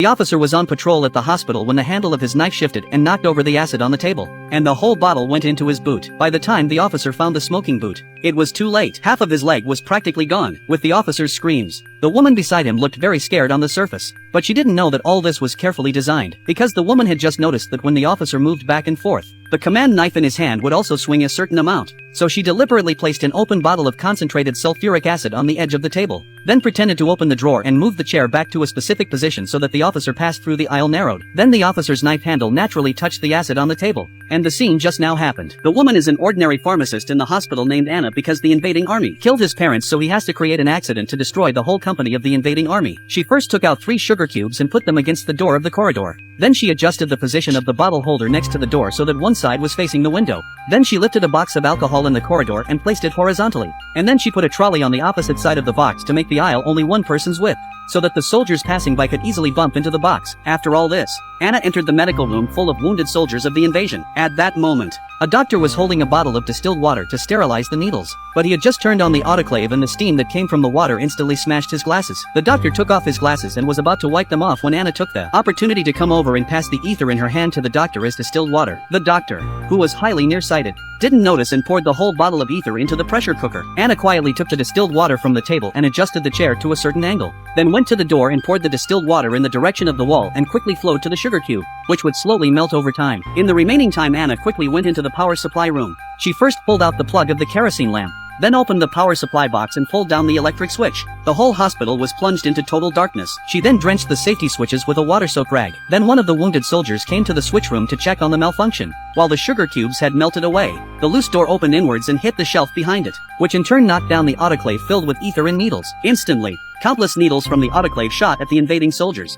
The officer was on patrol at the hospital when the handle of his knife shifted and knocked over the acid on the table, and the whole bottle went into his boot. By the time the officer found the smoking boot, it was too late. Half of his leg was practically gone. With the officer's screams, the woman beside him looked very scared on the surface, but she didn't know that all this was carefully designed, because the woman had just noticed that when the officer moved back and forth, the command knife in his hand would also swing a certain amount. So she deliberately placed an open bottle of concentrated sulfuric acid on the edge of the table, then pretended to open the drawer and move the chair back to a specific position so that the officer passed through the aisle narrowed. Then the officer's knife handle naturally touched the acid on the table, and the scene just now happened. The woman is an ordinary pharmacist in the hospital named Anna because the invading army killed his parents, so he has to create an accident to destroy the whole company of the invading army. She first took out 3 sugar cubes and put them against the door of the corridor. Then she adjusted the position of the bottle holder next to the door so that one side was facing the window. Then she lifted a box of alcohol in the corridor and placed it horizontally. And then she put a trolley on the opposite side of the box to make the aisle only one person's width, so that the soldiers passing by could easily bump into the box. After all this, Anna entered the medical room full of wounded soldiers of the invasion. At that moment, a doctor was holding a bottle of distilled water to sterilize the needles, but he had just turned on the autoclave and the steam that came from the water instantly smashed his glasses. The doctor took off his glasses and was about to wipe them off when Anna took the opportunity to come over and pass the ether in her hand to the doctor as distilled water. The doctor, who was highly nearsighted, didn't notice and poured the whole bottle of ether into the pressure cooker. Anna quietly took the distilled water from the table and adjusted the chair to a certain angle, then went to the door and poured the distilled water in the direction of the wall and quickly flowed to the sugar cube, which would slowly melt over time. In the remaining time, Anna quickly went into the power supply room. She first pulled out the plug of the kerosene lamp, then opened the power supply box and pulled down the electric switch. The whole hospital was plunged into total darkness. She then drenched the safety switches with a water-soaked rag. Then one of the wounded soldiers came to the switch room to check on the malfunction. While the sugar cubes had melted away, the loose door opened inwards and hit the shelf behind it, which in turn knocked down the autoclave filled with ether and needles. Instantly, countless needles from the autoclave shot at the invading soldiers.